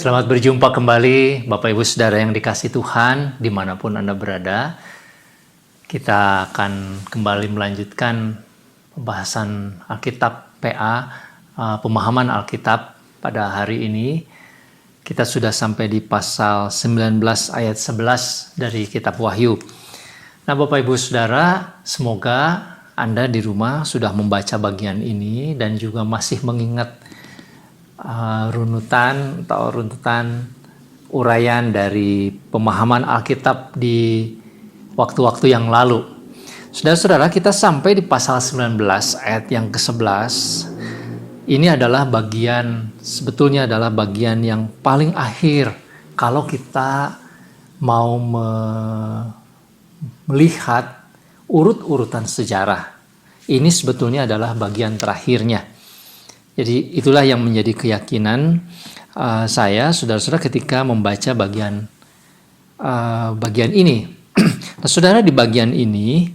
Selamat berjumpa kembali Bapak Ibu Saudara yang dikasihi Tuhan dimanapun Anda berada. Kita akan kembali melanjutkan pembahasan Alkitab PA, pemahaman Alkitab pada hari ini. Kita sudah sampai di pasal 19 ayat 11 dari kitab Wahyu. Nah Bapak Ibu Saudara, semoga Anda di rumah sudah membaca bagian ini dan juga masih mengingat runtutan uraian dari pemahaman Alkitab di waktu-waktu yang lalu. Saudara-saudara, kita sampai di pasal 19 ayat yang ke-11. Ini adalah sebetulnya adalah bagian yang paling akhir kalau kita mau melihat urut-urutan sejarah. Ini sebetulnya adalah bagian terakhirnya. Jadi itulah yang menjadi keyakinan saya, saudara-saudara, ketika membaca bagian ini. Nah, saudara, di bagian ini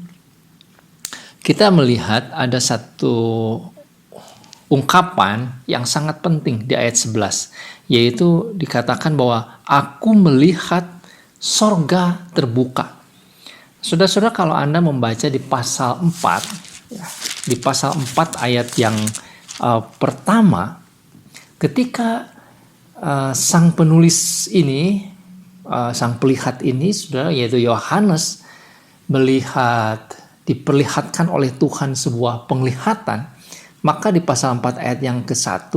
kita melihat ada satu ungkapan yang sangat penting di ayat 11, yaitu dikatakan bahwa aku melihat sorga terbuka. Saudara-saudara, kalau Anda membaca di pasal 4, di pasal 4 ayat yang pertama, ketika sang penulis ini, sang pelihat ini, saudara, yaitu Yohanes, diperlihatkan oleh Tuhan sebuah penglihatan, maka di pasal 4 ayat yang ke-1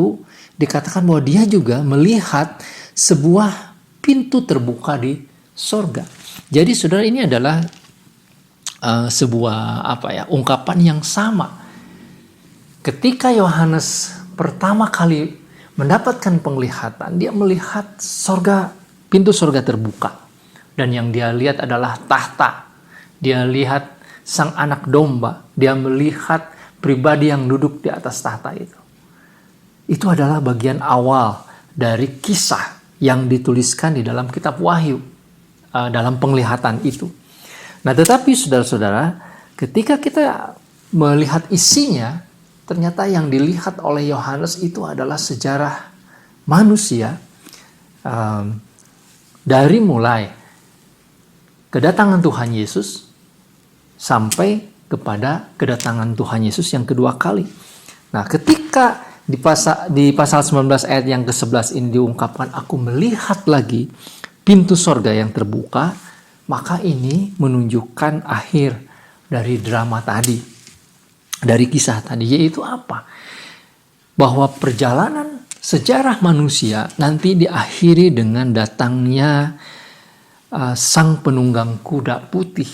dikatakan bahwa dia juga melihat sebuah pintu terbuka di sorga. Jadi saudara, ini adalah sebuah ungkapan yang sama. Ketika Yohanes pertama kali mendapatkan penglihatan, dia melihat pintu sorga terbuka. Dan yang dia lihat adalah tahta. Dia lihat sang anak domba. Dia melihat pribadi yang duduk di atas tahta itu. Itu adalah bagian awal dari kisah yang dituliskan di dalam kitab Wahyu, dalam penglihatan itu. Nah, tetapi saudara-saudara, ketika kita melihat isinya, ternyata yang dilihat oleh Yohanes itu adalah sejarah manusia, dari mulai kedatangan Tuhan Yesus sampai kepada kedatangan Tuhan Yesus yang kedua kali. Nah, ketika di pasal 19 ayat yang ke-11 ini diungkapkan, aku melihat lagi pintu sorga yang terbuka, maka ini menunjukkan akhir dari drama tadi, dari kisah tadi, yaitu apa? Bahwa perjalanan sejarah manusia nanti diakhiri dengan datangnya sang penunggang kuda putih.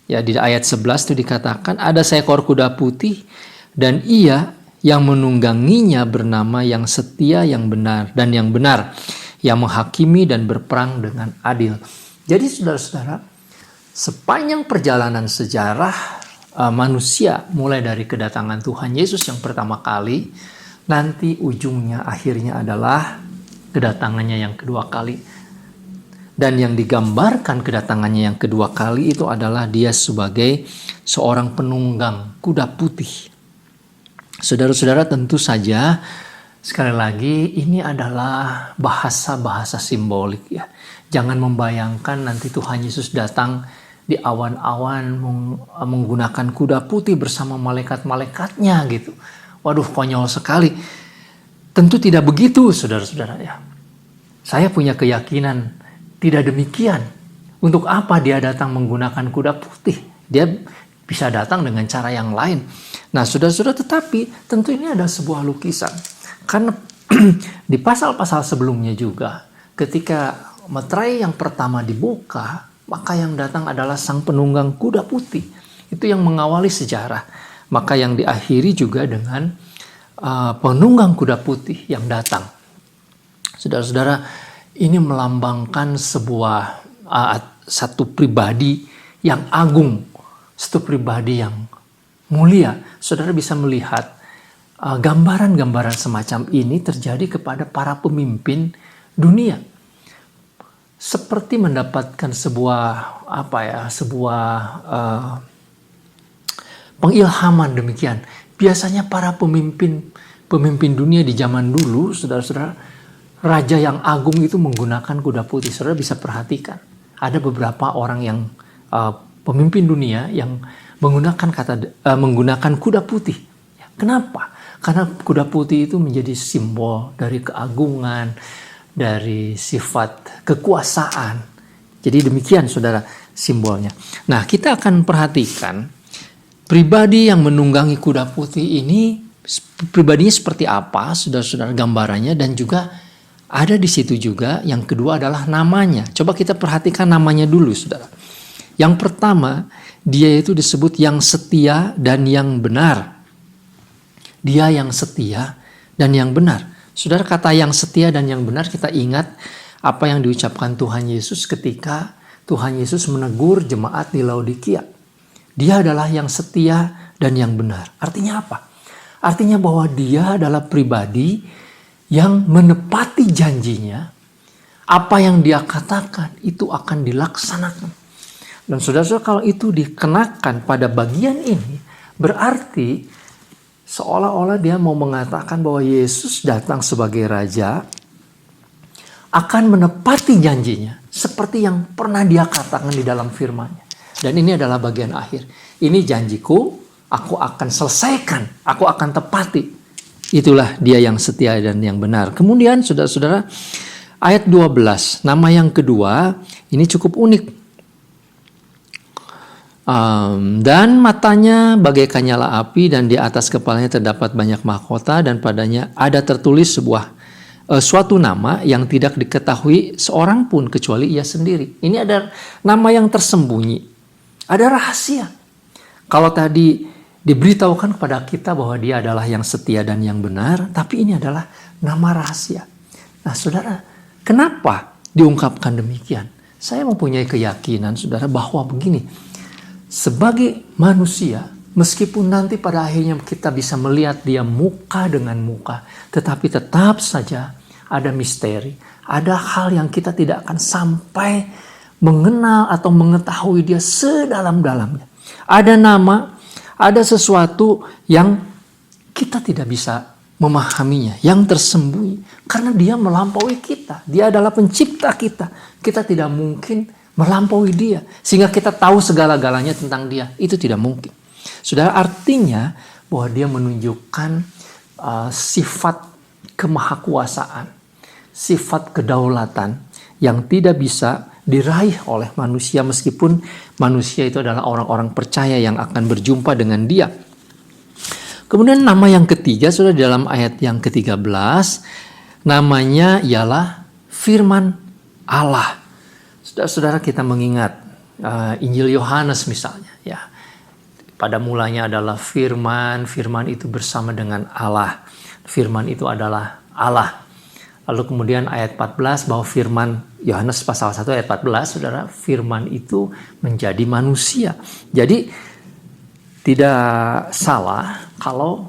Ya, di ayat 11 itu dikatakan ada seekor kuda putih dan ia yang menungganginya bernama yang setia, yang benar dan yang benar, yang menghakimi dan berperang dengan adil. Jadi saudara-saudara, sepanjang perjalanan sejarah manusia, mulai dari kedatangan Tuhan Yesus yang pertama kali, nanti ujungnya akhirnya adalah kedatangannya yang kedua kali. Dan yang digambarkan kedatangannya yang kedua kali itu adalah dia sebagai seorang penunggang kuda putih. Saudara-saudara, tentu saja sekali lagi ini adalah bahasa-bahasa simbolik ya. Jangan membayangkan nanti Tuhan Yesus datang di awan-awan menggunakan kuda putih bersama malaikat-malaikatnya gitu. Waduh, konyol sekali. Tentu tidak begitu, saudara-saudara ya. Saya punya keyakinan tidak demikian. Untuk apa dia datang menggunakan kuda putih? Dia bisa datang dengan cara yang lain. Nah, saudara-saudara, tetapi tentu ini ada sebuah lukisan. Karena di pasal-pasal sebelumnya juga, ketika meterai yang pertama dibuka, maka yang datang adalah sang penunggang kuda putih. Itu yang mengawali sejarah. Maka yang diakhiri juga dengan penunggang kuda putih yang datang. Saudara-saudara, ini melambangkan satu pribadi yang agung, satu pribadi yang mulia. Saudara bisa melihat gambaran-gambaran semacam ini terjadi kepada para pemimpin dunia. Seperti mendapatkan sebuah pengilhaman demikian. Biasanya para pemimpin dunia di zaman dulu, saudara-saudara, raja yang agung itu menggunakan kuda putih? Saudara bisa perhatikan. Ada beberapa orang yang pemimpin dunia yang menggunakan kuda putih. Kenapa? Karena kuda putih itu menjadi simbol dari keagungan, dari sifat kekuasaan. Jadi demikian saudara simbolnya. Nah, kita akan perhatikan pribadi yang menunggangi kuda putih ini, pribadinya seperti apa, saudara-saudara, gambarannya, dan juga ada di situ juga yang kedua adalah namanya. Coba kita perhatikan namanya dulu, saudara. Yang pertama, dia itu disebut yang setia dan yang benar. Dia yang setia dan yang benar. Saudara, kata yang setia dan yang benar, kita ingat apa yang diucapkan Tuhan Yesus ketika Tuhan Yesus menegur jemaat di Laodikia. Dia adalah yang setia dan yang benar. Artinya apa? Artinya bahwa dia adalah pribadi yang menepati janjinya. Apa yang dia katakan itu akan dilaksanakan. Dan saudara-saudara, kalau itu dikenakan pada bagian ini, berarti seolah-olah dia mau mengatakan bahwa Yesus datang sebagai raja, akan menepati janjinya seperti yang pernah dia katakan di dalam firman-Nya. Dan ini adalah bagian akhir. Ini janjiku, aku akan selesaikan, aku akan tepati. Itulah dia yang setia dan yang benar. Kemudian saudara-saudara, ayat 12, nama yang kedua ini cukup unik. Dan matanya bagaikan nyala api, dan di atas kepalanya terdapat banyak mahkota, dan padanya ada tertulis suatu nama yang tidak diketahui seorang pun kecuali ia sendiri. Ini ada nama yang tersembunyi, ada rahasia. Kalau tadi diberitahukan kepada kita bahwa dia adalah yang setia dan yang benar, tapi ini adalah nama rahasia. Nah saudara, kenapa diungkapkan demikian? Saya mempunyai keyakinan saudara bahwa begini, sebagai manusia, meskipun nanti pada akhirnya kita bisa melihat dia muka dengan muka, tetapi tetap saja ada misteri, ada hal yang kita tidak akan sampai mengenal atau mengetahui dia sedalam-dalamnya. Ada nama, ada sesuatu yang kita tidak bisa memahaminya, yang tersembunyi, karena dia melampaui kita. Dia adalah pencipta kita. Kita tidak mungkin melampaui dia, sehingga kita tahu segala-galanya tentang dia. Itu tidak mungkin. Saudara, artinya bahwa dia menunjukkan sifat kemahakuasaan, sifat kedaulatan yang tidak bisa diraih oleh manusia, meskipun manusia itu adalah orang-orang percaya yang akan berjumpa dengan dia. Kemudian nama yang ketiga, sudah dalam ayat yang ke-13, namanya ialah Firman Allah. Saudara-saudara, kita mengingat Injil Yohanes misalnya, ya. Pada mulanya adalah firman, firman itu bersama dengan Allah. Firman itu adalah Allah. Lalu kemudian ayat 14 bahwa firman, Yohanes pasal 1 ayat 14, saudara, firman itu menjadi manusia. Jadi tidak salah kalau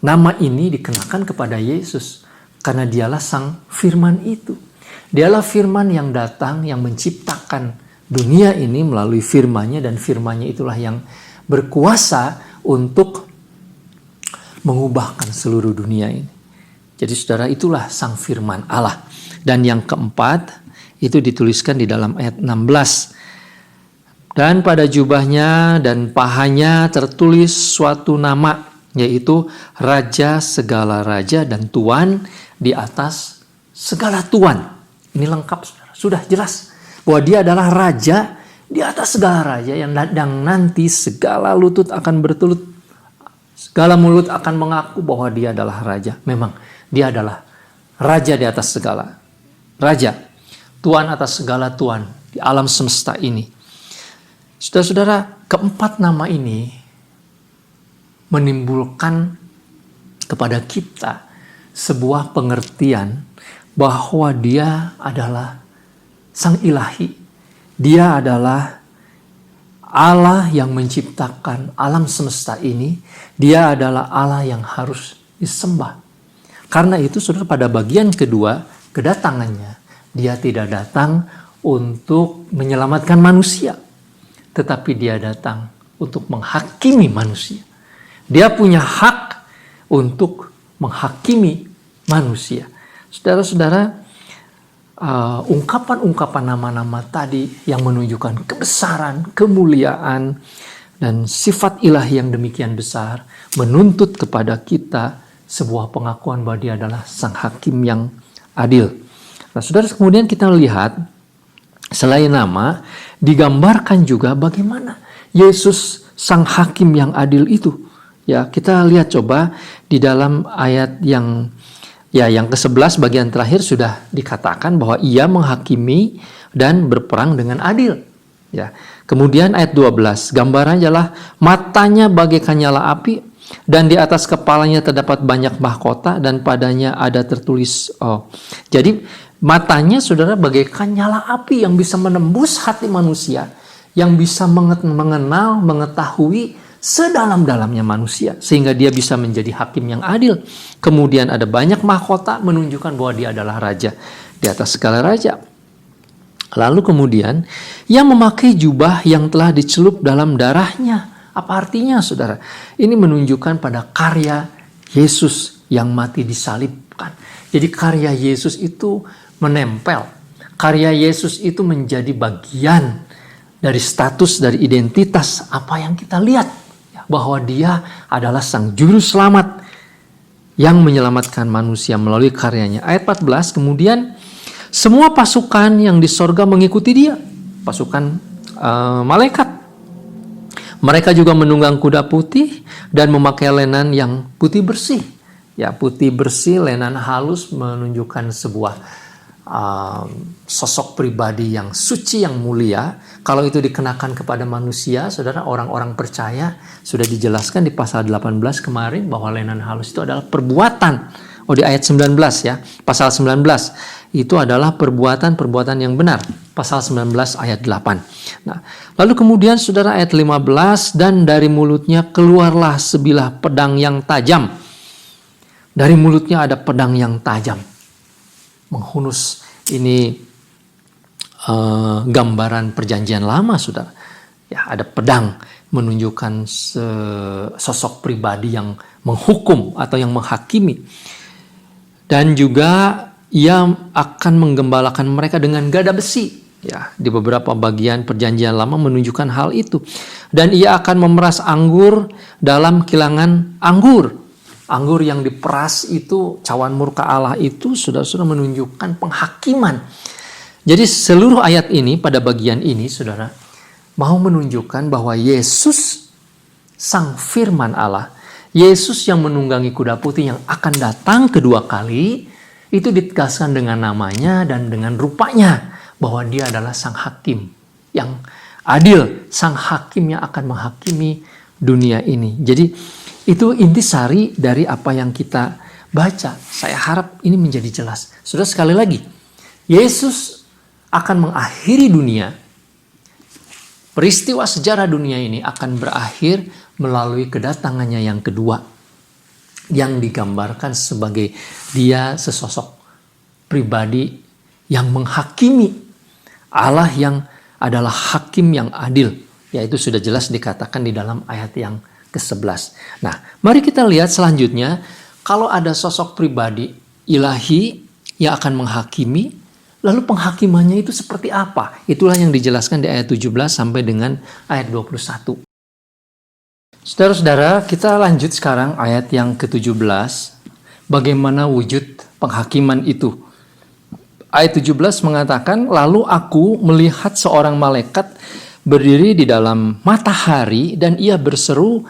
nama ini dikenakan kepada Yesus, karena dialah sang firman itu. Dialah firman yang datang, yang menciptakan dunia ini melalui firman-Nya, dan firman-Nya itulah yang berkuasa untuk mengubahkan seluruh dunia ini. Jadi saudara, itulah sang firman Allah. Dan yang keempat, itu dituliskan di dalam ayat 16. Dan pada jubahnya dan pahanya tertulis suatu nama, yaitu Raja segala raja dan Tuan di atas segala tuan. Ini lengkap, saudara. Sudah jelas bahwa dia adalah raja di atas segala raja, yang nanti segala lutut akan bertelut, segala mulut akan mengaku bahwa dia adalah raja. Memang dia adalah raja di atas segala raja, tuan atas segala tuan di alam semesta ini. Saudara-saudara, keempat nama ini menimbulkan kepada kita sebuah pengertian bahwa dia adalah sang ilahi. Dia adalah Allah yang menciptakan alam semesta ini. Dia adalah Allah yang harus disembah. Karena itu saudara, pada bagian kedua kedatangannya, dia tidak datang untuk menyelamatkan manusia, tetapi dia datang untuk menghakimi manusia. Dia punya hak untuk menghakimi manusia. Saudara-saudara, ungkapan-ungkapan nama-nama tadi yang menunjukkan kebesaran, kemuliaan, dan sifat ilahi yang demikian besar menuntut kepada kita sebuah pengakuan bahwa Dia adalah Sang Hakim yang adil. Nah, saudara, kemudian kita lihat selain nama, digambarkan juga bagaimana Yesus Sang Hakim yang adil itu. Ya, kita lihat coba di dalam ayat yang ke-11 bagian terakhir sudah dikatakan bahwa Ia menghakimi dan berperang dengan adil. Ya. Kemudian ayat 12, gambarannya adalah matanya bagaikan nyala api dan di atas kepalanya terdapat banyak mahkota dan padanya ada tertulis. Jadi matanya, saudara, bagaikan nyala api yang bisa menembus hati manusia, yang bisa mengenal, mengetahui sedalam-dalamnya manusia, sehingga Dia bisa menjadi hakim yang adil. Kemudian ada banyak mahkota menunjukkan bahwa Dia adalah raja di atas segala raja. Lalu kemudian Ia memakai jubah yang telah dicelup dalam darahnya. Apa artinya, saudara? Ini menunjukkan pada karya Yesus yang mati disalibkan. Jadi karya Yesus itu menempel. Karya Yesus itu menjadi bagian dari status, dari identitas apa yang kita lihat. Bahwa Dia adalah Sang Juru Selamat yang menyelamatkan manusia melalui karyanya. Ayat 14, kemudian semua pasukan yang di sorga mengikuti Dia. Pasukan malaikat. Mereka juga menunggang kuda putih dan memakai lenan yang putih bersih. Ya, putih bersih, lenan halus menunjukkan sebuah sosok pribadi yang suci, yang mulia. Kalau itu dikenakan kepada manusia, saudara, orang-orang percaya, sudah dijelaskan di pasal 18 kemarin bahwa lenan halus itu adalah perbuatan. Di ayat 19 ya, pasal 19 itu adalah perbuatan-perbuatan yang benar. Pasal 19 ayat 8. Nah, lalu kemudian saudara, ayat 15, dan dari mulutnya keluarlah sebilah pedang yang tajam. Dari mulutnya ada pedang yang tajam menghunus. Ini gambaran perjanjian lama, saudara. Ya, ada pedang menunjukkan sosok pribadi yang menghukum atau yang menghakimi. Dan juga Ia akan menggembalakan mereka dengan gada besi. Ya, di beberapa bagian perjanjian lama menunjukkan hal itu. Dan Ia akan memeras anggur dalam kilangan anggur. Anggur yang diperas itu, cawan murka Allah itu, saudara-saudara, menunjukkan penghakiman. Jadi seluruh ayat ini, pada bagian ini, saudara, mau menunjukkan bahwa Yesus, Sang Firman Allah, Yesus yang menunggangi kuda putih yang akan datang kedua kali, itu ditegaskan dengan namanya dan dengan rupanya, bahwa Dia adalah Sang Hakim yang adil, Sang Hakim yang akan menghakimi dunia ini. Jadi itu intisari dari apa yang kita baca. Saya harap ini menjadi jelas. Sudah, sekali lagi, Yesus akan mengakhiri dunia. Peristiwa sejarah dunia ini akan berakhir melalui kedatangannya yang kedua, yang digambarkan sebagai Dia sesosok pribadi yang menghakimi, Allah yang adalah hakim yang adil. Yaitu sudah jelas dikatakan di dalam ayat yang ke-11. Nah, mari kita lihat selanjutnya, kalau ada sosok pribadi ilahi yang akan menghakimi, lalu penghakimannya itu seperti apa? Itulah yang dijelaskan di ayat 17 sampai dengan ayat 21. Saudara-saudara, kita lanjut sekarang ayat yang ke-17. Bagaimana wujud penghakiman itu? Ayat 17 mengatakan, lalu aku melihat seorang malaikat berdiri di dalam matahari dan ia berseru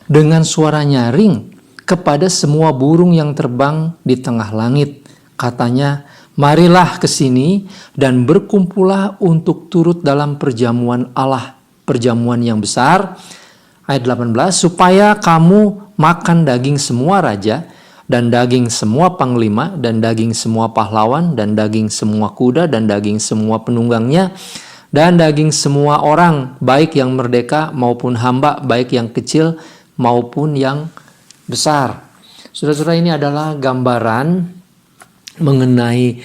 dengan suara nyaring kepada semua burung yang terbang di tengah langit. Katanya, marilah ke sini dan berkumpullah untuk turut dalam perjamuan Allah, perjamuan yang besar. Ayat 18, supaya kamu makan daging semua raja, dan daging semua panglima, dan daging semua pahlawan, dan daging semua kuda, dan daging semua penunggangnya, dan daging semua orang, baik yang merdeka maupun hamba, baik yang kecil maupun yang besar. Saudara-saudara, ini adalah gambaran mengenai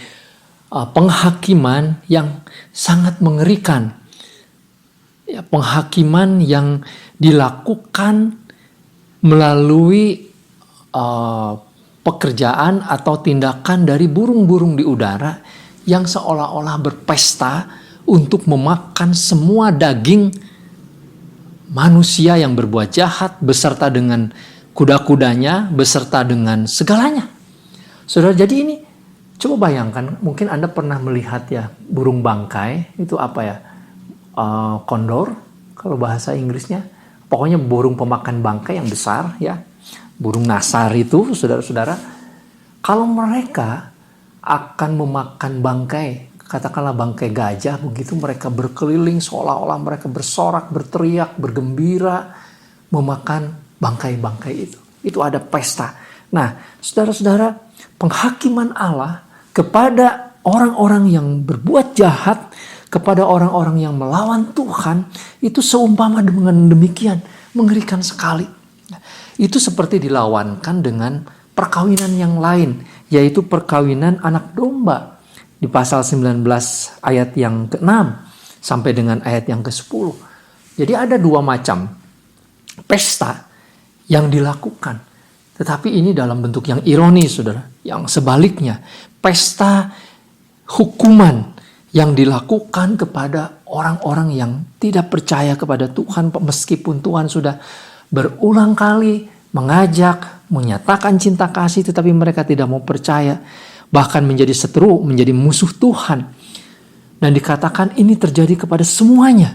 penghakiman yang sangat mengerikan. Ya, penghakiman yang dilakukan melalui pekerjaan atau tindakan dari burung-burung di udara yang seolah-olah berpesta untuk memakan semua daging manusia yang berbuat jahat beserta dengan kuda-kudanya, beserta dengan segalanya. Saudara, jadi ini coba bayangkan, mungkin Anda pernah melihat ya burung bangkai, itu apa ya? Kondor kalau bahasa Inggrisnya. Pokoknya burung pemakan bangkai yang besar ya. Burung nasar itu, saudara-saudara. Kalau mereka akan memakan bangkai, katakanlah bangkai gajah, begitu mereka berkeliling seolah-olah mereka bersorak, berteriak, bergembira memakan bangkai-bangkai itu. Itu ada pesta. Nah, saudara-saudara, penghakiman Allah kepada orang-orang yang berbuat jahat, kepada orang-orang yang melawan Tuhan, itu seumpama dengan demikian, mengerikan sekali. Itu seperti dilawankan dengan perkawinan yang lain, yaitu perkawinan anak domba. Di pasal 19 ayat yang ke-6 sampai dengan ayat yang ke-10. Jadi ada dua macam pesta yang dilakukan. Tetapi ini dalam bentuk yang ironis, saudara. Yang sebaliknya, pesta hukuman yang dilakukan kepada orang-orang yang tidak percaya kepada Tuhan, meskipun Tuhan sudah berulang kali mengajak, menyatakan cinta kasih, tetapi mereka tidak mau percaya, bahkan menjadi seteru, menjadi musuh Tuhan. Dan dikatakan ini terjadi kepada semuanya,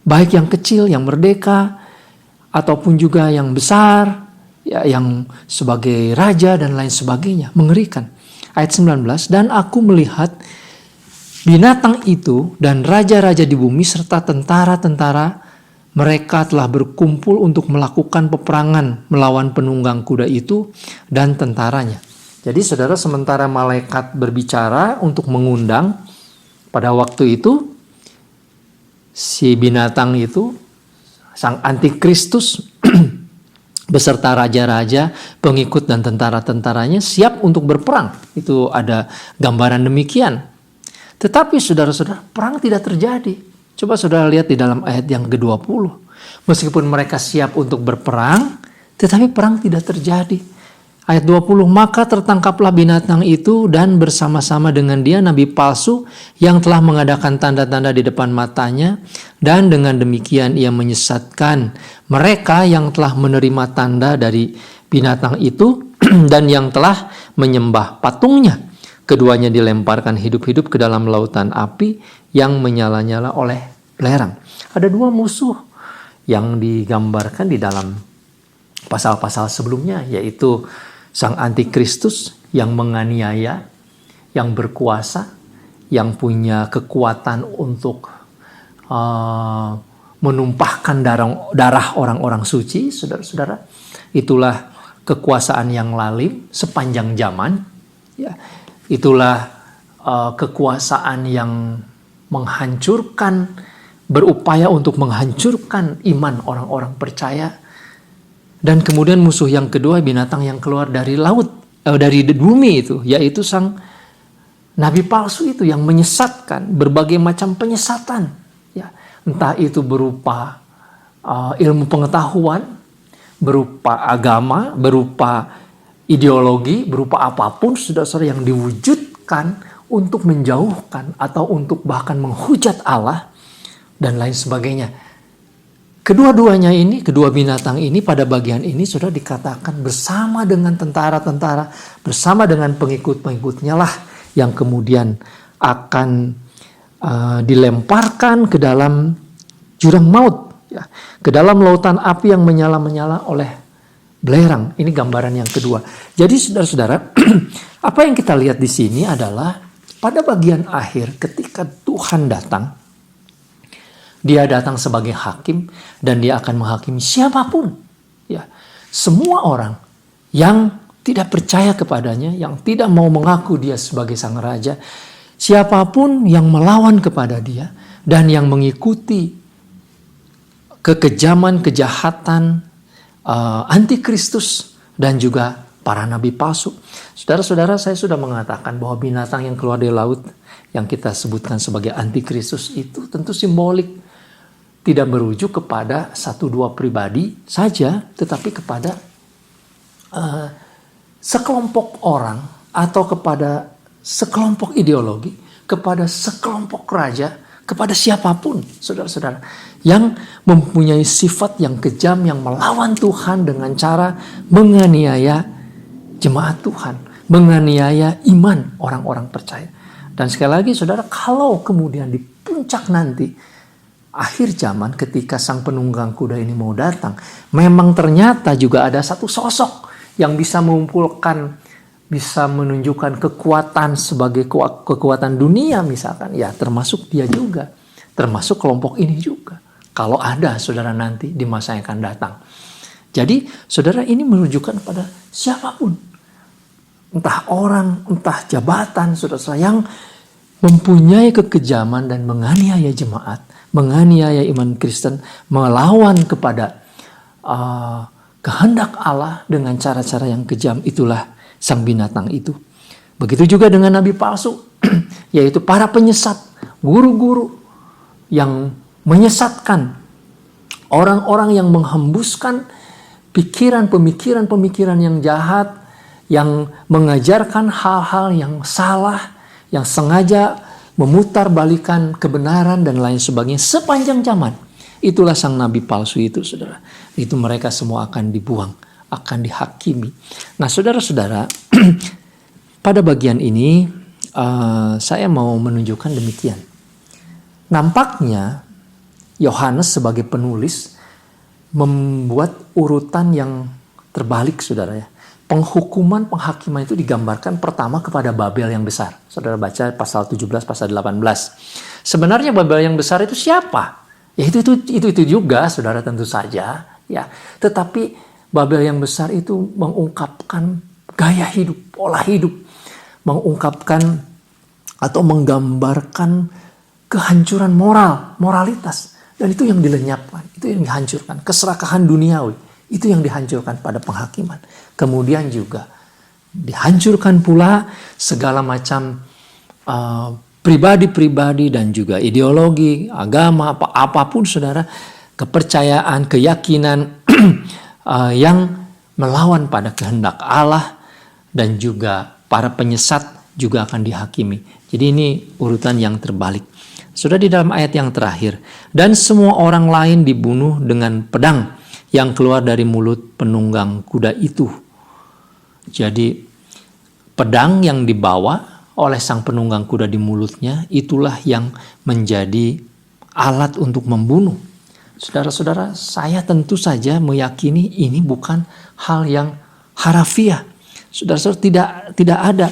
baik yang kecil, yang merdeka, ataupun juga yang besar, ya, yang sebagai raja dan lain sebagainya. Mengerikan. Ayat 19, dan aku melihat binatang itu dan raja-raja di bumi serta tentara-tentara mereka telah berkumpul untuk melakukan peperangan melawan penunggang kuda itu dan tentaranya. Jadi saudara, sementara malaikat berbicara untuk mengundang, pada waktu itu si binatang itu, sang antikristus beserta raja-raja, pengikut dan tentara-tentaranya siap untuk berperang. Itu ada gambaran demikian. Tetapi saudara-saudara, perang tidak terjadi. Coba saudara lihat di dalam ayat yang ke-20. Meskipun mereka siap untuk berperang, tetapi perang tidak terjadi. Ayat 20, maka tertangkaplah binatang itu dan bersama-sama dengan dia nabi palsu yang telah mengadakan tanda-tanda di depan matanya, dan dengan demikian ia menyesatkan mereka yang telah menerima tanda dari binatang itu dan yang telah menyembah patungnya. Keduanya dilemparkan hidup-hidup ke dalam lautan api yang menyala-nyala oleh belerang. Ada dua musuh yang digambarkan di dalam pasal-pasal sebelumnya, yaitu sang antikristus yang menganiaya, yang berkuasa, yang punya kekuatan untuk menumpahkan darah orang-orang suci, saudara-saudara. Itulah kekuasaan yang lalim sepanjang zaman, ya. Itulah kekuasaan yang menghancurkan, berupaya untuk menghancurkan iman orang-orang percaya. Dan kemudian musuh yang kedua, binatang yang keluar dari laut, dari bumi itu, yaitu sang nabi palsu itu yang menyesatkan, berbagai macam penyesatan. Ya, entah itu berupa ilmu pengetahuan, berupa agama, berupa ideologi, berupa apapun, saudara-saudara, yang diwujudkan untuk menjauhkan atau untuk bahkan menghujat Allah dan lain sebagainya. Kedua-duanya ini, kedua binatang ini pada bagian ini sudah dikatakan bersama dengan tentara-tentara, bersama dengan pengikut-pengikutnya lah yang kemudian akan dilemparkan ke dalam jurang maut, ya, ke dalam lautan api yang menyala-menyala oleh belerang. Ini gambaran yang kedua. Jadi saudara-saudara, apa yang kita lihat di sini adalah pada bagian akhir ketika Tuhan datang, dia datang sebagai hakim dan dia akan menghakimi siapapun. Ya, semua orang yang tidak percaya kepadanya, yang tidak mau mengaku dia sebagai sang raja, siapapun yang melawan kepada dia dan yang mengikuti kekejaman, kejahatan, antikristus dan juga para nabi palsu. Saudara-saudara, saya sudah mengatakan bahwa binatang yang keluar dari laut yang kita sebutkan sebagai antikristus itu tentu simbolik, tidak merujuk kepada satu dua pribadi saja, tetapi kepada sekelompok orang atau kepada sekelompok ideologi, kepada sekelompok raja, kepada siapapun, saudara-saudara, yang mempunyai sifat yang kejam, yang melawan Tuhan dengan cara menganiaya jemaat Tuhan, menganiaya iman orang-orang percaya. Dan sekali lagi, saudara, kalau kemudian di puncak nanti, akhir zaman ketika sang penunggang kuda ini mau datang, memang ternyata juga ada satu sosok yang bisa mengumpulkan, bisa menunjukkan kekuatan sebagai kekuatan dunia misalkan. Ya, termasuk dia juga. Termasuk kelompok ini juga. Kalau ada, saudara, nanti di masa yang akan datang. Jadi, saudara, ini menunjukkan pada siapapun. Entah orang, entah jabatan, saudara, yang mempunyai kekejaman dan menganiaya jemaat, menganiaya iman Kristen, melawan kepada kehendak Allah dengan cara-cara yang kejam, itulah sang binatang itu. Begitu juga dengan nabi palsu, yaitu para penyesat, guru-guru yang menyesatkan orang-orang, yang menghembuskan pemikiran yang jahat, yang mengajarkan hal-hal yang salah, yang sengaja memutarbalikkan kebenaran dan lain sebagainya sepanjang zaman. Itulah sang nabi palsu itu, saudara. Itu mereka semua akan dibuang, akan dihakimi. Nah, saudara-saudara, pada bagian ini saya mau menunjukkan demikian. Nampaknya Yohanes sebagai penulis membuat urutan yang terbalik, saudara ya. Penghakiman itu digambarkan pertama kepada Babel yang besar. Saudara baca pasal 17, pasal 18. Sebenarnya Babel yang besar itu siapa? Ya itu juga, saudara, tentu saja. Ya, tetapi Babel yang besar itu mengungkapkan gaya hidup, pola hidup, mengungkapkan atau menggambarkan kehancuran moralitas, dan itu yang dilenyapkan, itu yang dihancurkan, keserakahan duniawi, itu yang dihancurkan pada penghakiman. Kemudian juga dihancurkan pula segala macam pribadi-pribadi dan juga ideologi, agama, apapun, saudara, kepercayaan, keyakinan yang melawan pada kehendak Allah, dan juga para penyesat juga akan dihakimi. Jadi ini urutan yang terbalik. Sudah di dalam ayat yang terakhir, dan semua orang lain dibunuh dengan pedang yang keluar dari mulut penunggang kuda itu. Jadi pedang yang dibawa oleh sang penunggang kuda di mulutnya, itulah yang menjadi alat untuk membunuh. Saudara-saudara, saya tentu saja meyakini ini bukan hal yang harafiah. Saudara-saudara, tidak ada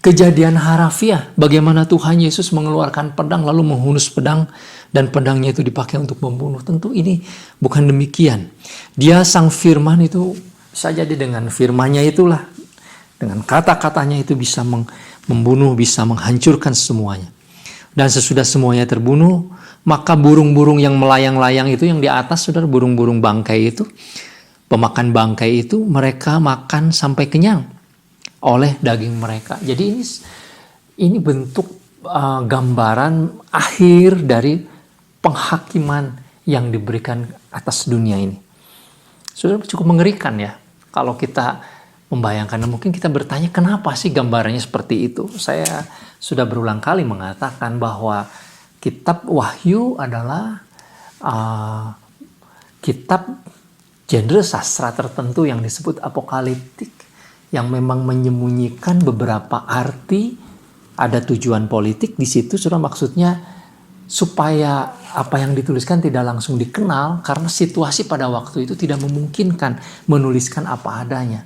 kejadian harafiah bagaimana Tuhan Yesus mengeluarkan pedang lalu menghunus pedang dan pedangnya itu dipakai untuk membunuh. Tentu ini bukan demikian. Dia sang firman itu saja dengan firman-Nya itulah, dengan kata-katanya itu bisa membunuh, bisa menghancurkan semuanya. Dan sesudah semuanya terbunuh, maka burung-burung yang melayang-layang itu yang di atas, saudara, burung-burung bangkai itu, pemakan bangkai itu, mereka makan sampai kenyang oleh daging mereka. Jadi ini bentuk gambaran akhir dari penghakiman yang diberikan atas dunia ini. Sudah cukup mengerikan ya kalau kita membayangkan. Mungkin kita bertanya, kenapa sih gambarannya seperti itu? Saya sudah berulang kali mengatakan bahwa kitab Wahyu adalah kitab genre sastra tertentu yang disebut apokaliptik, yang memang menyembunyikan beberapa arti, ada tujuan politik di situ. Sudah maksudnya supaya apa yang dituliskan tidak langsung dikenal, karena situasi pada waktu itu tidak memungkinkan menuliskan apa adanya.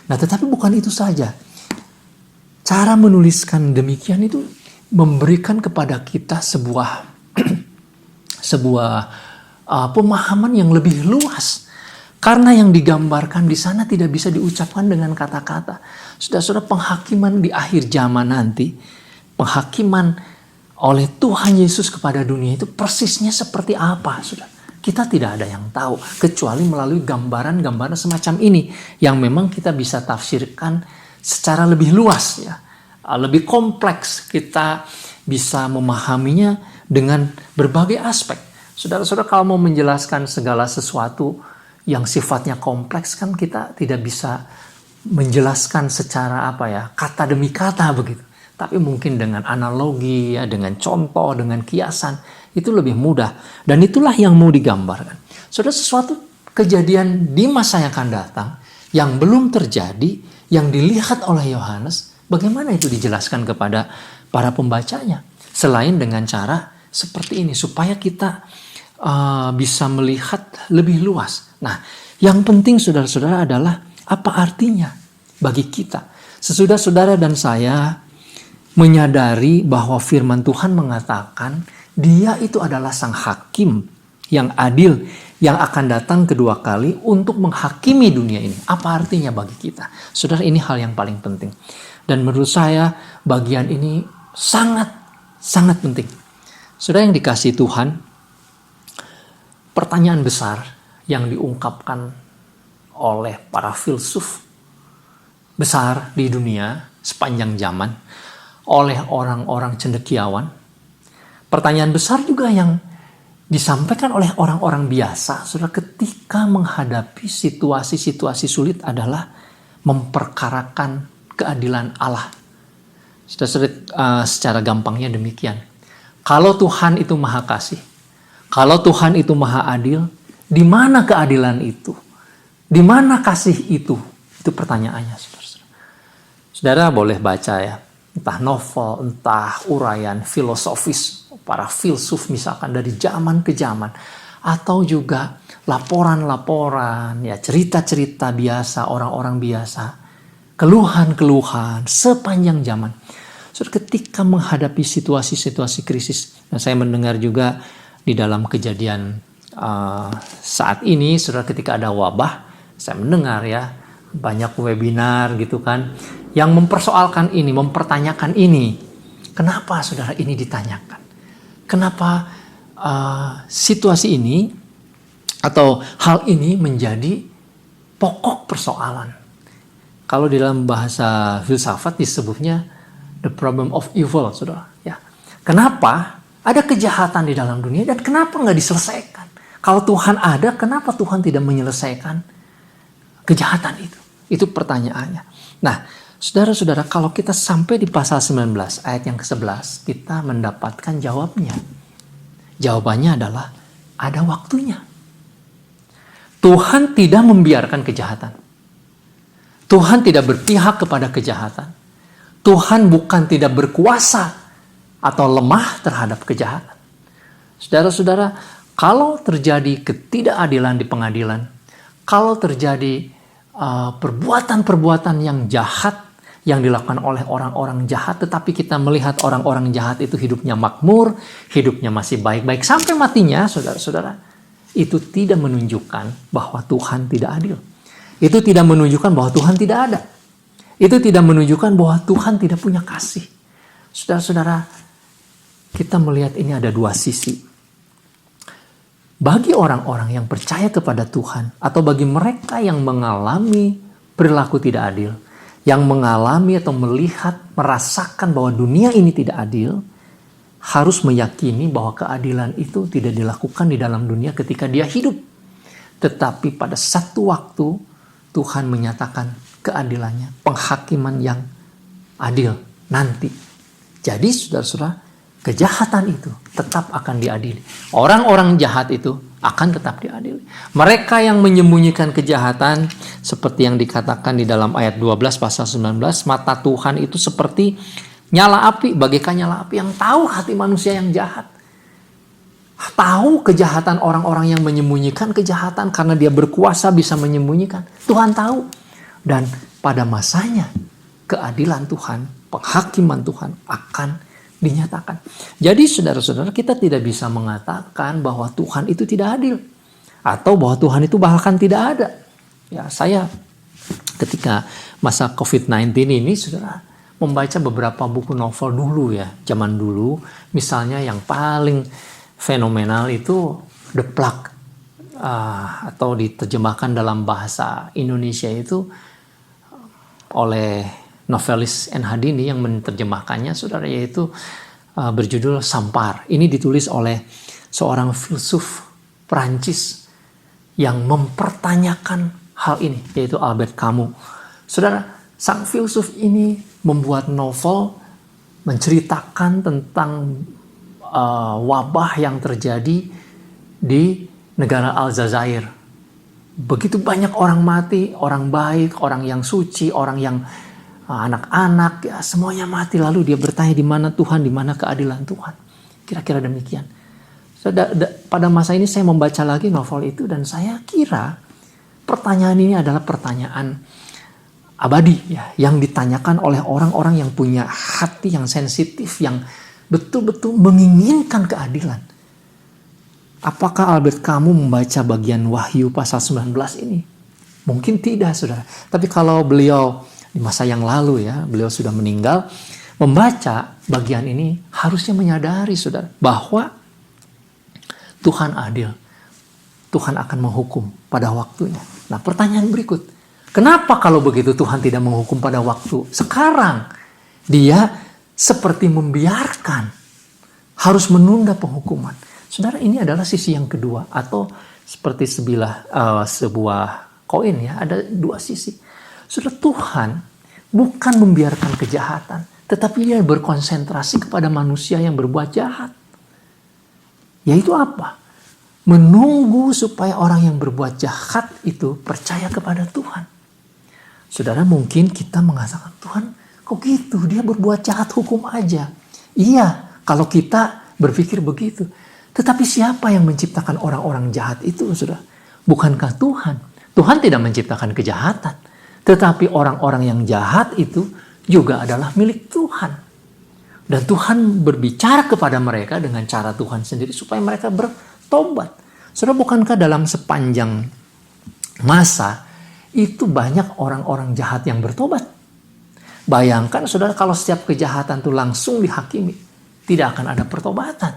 Nah, tetapi bukan itu saja. Cara menuliskan demikian itu memberikan kepada kita sebuah pemahaman yang lebih luas. Karena yang digambarkan di sana tidak bisa diucapkan dengan kata-kata. Saudara-saudara, penghakiman di akhir zaman nanti, penghakiman oleh Tuhan Yesus kepada dunia itu persisnya seperti apa, saudara? Kita tidak ada yang tahu, kecuali melalui gambaran-gambaran semacam ini, yang memang kita bisa tafsirkan secara lebih luas, ya, lebih kompleks. Kita bisa memahaminya dengan berbagai aspek. Saudara-saudara, kalau mau menjelaskan segala sesuatu yang sifatnya kompleks kan kita tidak bisa menjelaskan secara kata demi kata begitu. Tapi mungkin dengan analogi, ya, dengan contoh, dengan kiasan, itu lebih mudah. Dan itulah yang mau digambarkan. Saudara, sesuatu kejadian di masa yang akan datang, yang belum terjadi, yang dilihat oleh Yohanes, bagaimana itu dijelaskan kepada para pembacanya? Selain dengan cara seperti ini, supaya kita bisa melihat lebih luas. Nah, yang penting saudara-saudara adalah apa artinya bagi kita. Sesudah saudara dan saya menyadari bahwa firman Tuhan mengatakan Dia itu adalah sang hakim yang adil yang akan datang kedua kali untuk menghakimi dunia ini. Apa artinya bagi kita? Saudara, ini hal yang paling penting. Dan menurut saya bagian ini sangat penting. Saudara yang dikasihi Tuhan, pertanyaan besar yang diungkapkan oleh para filsuf besar di dunia sepanjang zaman, oleh orang-orang cendekiawan. Pertanyaan besar juga yang disampaikan oleh orang-orang biasa, saudara, ketika menghadapi situasi-situasi sulit adalah memperkarakan keadilan Allah. Secara gampangnya demikian. Kalau Tuhan itu maha kasih, kalau Tuhan itu maha adil, di mana keadilan itu? Di mana kasih itu? Itu pertanyaannya, saudara. Saudara boleh baca ya, entah novel, entah uraian filosofis, para filsuf misalkan dari zaman ke zaman, atau juga laporan-laporan, ya cerita-cerita biasa, orang-orang biasa, keluhan-keluhan sepanjang zaman. So, ketika menghadapi situasi-situasi krisis, dan saya mendengar juga di dalam kejadian saat ini, saudara, ketika ada wabah, saya mendengar ya banyak webinar gitu kan, yang mempersoalkan ini, mempertanyakan ini. Kenapa saudara ini ditanyakan? Kenapa situasi ini atau hal ini menjadi pokok persoalan? Kalau di dalam bahasa filsafat disebutnya the problem of evil, saudara. Ya. Kenapa ada kejahatan di dalam dunia dan kenapa nggak diselesaikan? Kalau Tuhan ada, kenapa Tuhan tidak menyelesaikan kejahatan itu? Itu pertanyaannya. Nah, saudara-saudara, kalau kita sampai di pasal 19 ayat yang ke-11, kita mendapatkan jawabnya. Jawabannya adalah ada waktunya. Tuhan tidak membiarkan kejahatan. Tuhan tidak berpihak kepada kejahatan. Tuhan bukan tidak berkuasa atau lemah terhadap kejahatan. Saudara-saudara, kalau terjadi ketidakadilan di pengadilan, kalau terjadi perbuatan-perbuatan yang jahat yang dilakukan oleh orang-orang jahat, tetapi kita melihat orang-orang jahat itu hidupnya makmur, hidupnya masih baik-baik sampai matinya, saudara-saudara, itu tidak menunjukkan bahwa Tuhan tidak adil. Itu tidak menunjukkan bahwa Tuhan tidak ada. Itu tidak menunjukkan bahwa Tuhan tidak punya kasih. Saudara-saudara, kita melihat ini ada dua sisi. Bagi orang-orang yang percaya kepada Tuhan, atau bagi mereka yang mengalami perilaku tidak adil, yang mengalami atau melihat, merasakan bahwa dunia ini tidak adil, harus meyakini bahwa keadilan itu tidak dilakukan di dalam dunia ketika dia hidup. Tetapi pada satu waktu, Tuhan menyatakan keadilannya, penghakiman yang adil nanti. Jadi saudara-saudara, kejahatan itu tetap akan diadili. Orang-orang jahat itu akan tetap diadili. Mereka yang menyembunyikan kejahatan, seperti yang dikatakan di dalam ayat 12 pasal 19, mata Tuhan itu seperti nyala api, bagaikan nyala api yang tahu hati manusia yang jahat. Tahu kejahatan orang-orang yang menyembunyikan kejahatan karena dia berkuasa bisa menyembunyikan. Tuhan tahu. Dan pada masanya keadilan Tuhan, penghakiman Tuhan akan dinyatakan. Jadi saudara-saudara, kita tidak bisa mengatakan bahwa Tuhan itu tidak adil atau bahwa Tuhan itu bahkan tidak ada. Ya, saya ketika masa COVID-19 ini, saudara, membaca beberapa buku novel dulu ya, zaman dulu. Misalnya yang paling fenomenal itu The Plug, atau diterjemahkan dalam bahasa Indonesia itu oleh novelis N. Hadini yang menerjemahkannya, saudara, yaitu berjudul Sampar. Ini ditulis oleh seorang filsuf Perancis yang mempertanyakan hal ini, yaitu Albert Camus. Saudara, sang filsuf ini membuat novel menceritakan tentang wabah yang terjadi di negara Aljazair. Begitu banyak orang mati, orang baik, orang yang suci, orang yang anak-anak, ya semuanya mati. Lalu dia bertanya, di mana Tuhan, di mana keadilan Tuhan? Kira-kira demikian. Pada masa ini saya membaca lagi novel itu dan saya kira pertanyaan ini adalah pertanyaan abadi ya, yang ditanyakan oleh orang-orang yang punya hati yang sensitif, yang betul-betul menginginkan keadilan. Apakah Albert Camus membaca bagian Wahyu pasal 19 ini? Mungkin tidak, saudara. Tapi kalau beliau di masa yang lalu ya, beliau sudah meninggal, membaca bagian ini harusnya menyadari, saudara, bahwa Tuhan adil. Tuhan akan menghukum pada waktunya. Nah, pertanyaan berikut. Kenapa kalau begitu Tuhan tidak menghukum pada waktu sekarang? Dia seperti membiarkan, harus menunda penghukuman. Saudara, ini adalah sisi yang kedua, atau seperti sebuah koin ya, ada dua sisi. Saudara, Tuhan bukan membiarkan kejahatan, tetapi dia berkonsentrasi kepada manusia yang berbuat jahat. Yaitu apa? Menunggu supaya orang yang berbuat jahat itu percaya kepada Tuhan. Saudara, mungkin kita mengatakan, Tuhan kok gitu, dia berbuat jahat, hukum aja. Iya, kalau kita berpikir begitu. Tetapi siapa yang menciptakan orang-orang jahat itu, saudara? Bukankah Tuhan? Tuhan tidak menciptakan kejahatan. Tetapi orang-orang yang jahat itu juga adalah milik Tuhan. Dan Tuhan berbicara kepada mereka dengan cara Tuhan sendiri supaya mereka bertobat. Saudara, bukankah dalam sepanjang masa itu banyak orang-orang jahat yang bertobat? Bayangkan, saudara, kalau setiap kejahatan itu langsung dihakimi, tidak akan ada pertobatan.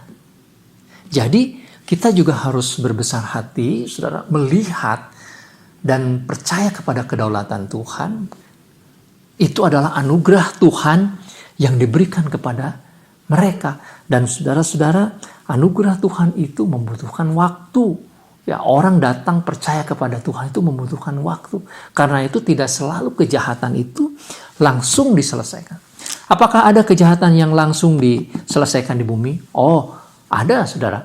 Jadi kita juga harus berbesar hati, saudara, melihat dan percaya kepada kedaulatan Tuhan. Itu adalah anugerah Tuhan yang diberikan kepada mereka. Dan saudara-saudara, anugerah Tuhan itu membutuhkan waktu. Ya, orang datang percaya kepada Tuhan itu membutuhkan waktu. Karena itu tidak selalu kejahatan itu langsung diselesaikan. Apakah ada kejahatan yang langsung diselesaikan di bumi? Oh, ada, saudara.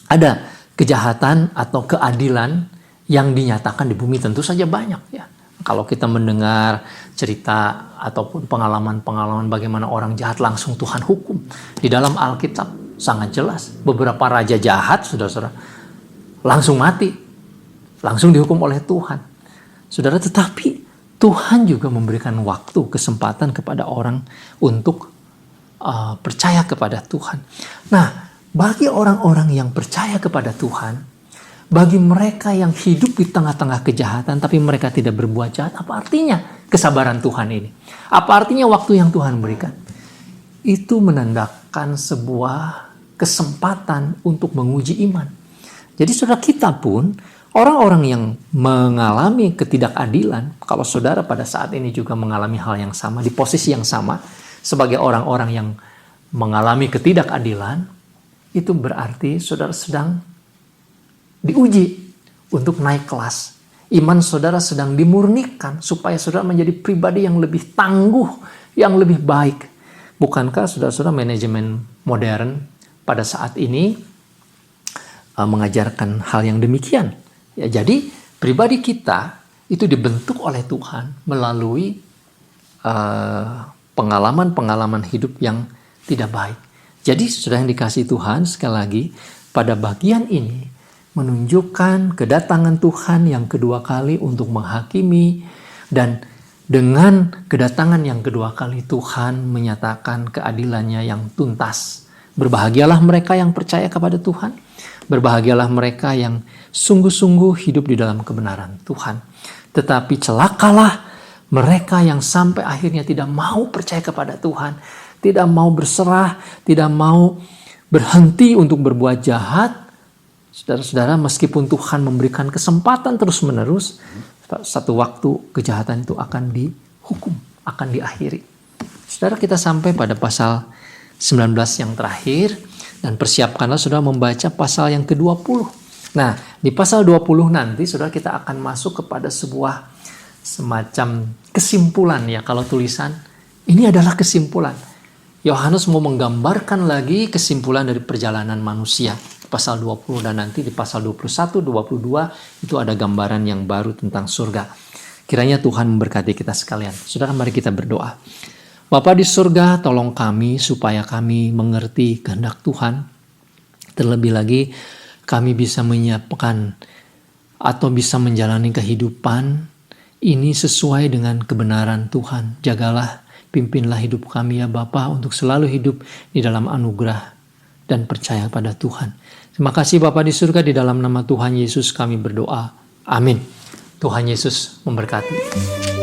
Ada kejahatan atau keadilan yang dinyatakan di bumi, tentu saja banyak ya. Kalau kita mendengar cerita ataupun pengalaman-pengalaman bagaimana orang jahat langsung Tuhan hukum. Di dalam Alkitab sangat jelas. Beberapa raja jahat, saudara-saudara, langsung mati. Langsung dihukum oleh Tuhan. Saudara, tetapi Tuhan juga memberikan waktu, kesempatan kepada orang untuk percaya kepada Tuhan. Nah, bagi orang-orang yang percaya kepada Tuhan, bagi mereka yang hidup di tengah-tengah kejahatan tapi mereka tidak berbuat jahat, apa artinya kesabaran Tuhan ini? Apa artinya waktu yang Tuhan berikan? Itu menandakan sebuah kesempatan untuk menguji iman. Jadi saudara, kita pun orang-orang yang mengalami ketidakadilan, kalau saudara pada saat ini juga mengalami hal yang sama, di posisi yang sama, sebagai orang-orang yang mengalami ketidakadilan, itu berarti saudara sedang diuji untuk naik kelas. Iman saudara sedang dimurnikan supaya saudara menjadi pribadi yang lebih tangguh, yang lebih baik. Bukankah saudara-saudara manajemen modern pada saat ini mengajarkan hal yang demikian? Ya, jadi pribadi kita itu dibentuk oleh Tuhan melalui pengalaman-pengalaman hidup yang tidak baik. Jadi saudara yang dikasihi Tuhan, sekali lagi pada bagian ini menunjukkan kedatangan Tuhan yang kedua kali untuk menghakimi, dan dengan kedatangan yang kedua kali Tuhan menyatakan keadilannya yang tuntas. Berbahagialah mereka yang percaya kepada Tuhan, berbahagialah mereka yang sungguh-sungguh hidup di dalam kebenaran Tuhan. Tetapi celakalah mereka yang sampai akhirnya tidak mau percaya kepada Tuhan, tidak mau berserah, tidak mau berhenti untuk berbuat jahat. Saudara-saudara, meskipun Tuhan memberikan kesempatan terus-menerus, satu waktu kejahatan itu akan dihukum, akan diakhiri. Saudara, kita sampai pada pasal 19 yang terakhir, dan persiapkanlah saudara membaca pasal yang ke-20. Nah, di pasal 20 nanti saudara kita akan masuk kepada sebuah semacam kesimpulan ya, kalau tulisan ini adalah kesimpulan. Yohanes mau menggambarkan lagi kesimpulan dari perjalanan manusia. Pasal 20 dan nanti di pasal 21, 22 itu ada gambaran yang baru tentang surga. Kiranya Tuhan memberkati kita sekalian. Saudara, mari kita berdoa. Bapa di surga, tolong kami supaya kami mengerti kehendak Tuhan. Terlebih lagi kami bisa menyiapkan atau bisa menjalani kehidupan ini sesuai dengan kebenaran Tuhan. Jagalah, pimpinlah hidup kami ya Bapa untuk selalu hidup di dalam anugerah dan percaya pada Tuhan. Terima kasih Bapa di surga, di dalam nama Tuhan Yesus kami berdoa. Amin. Tuhan Yesus memberkati.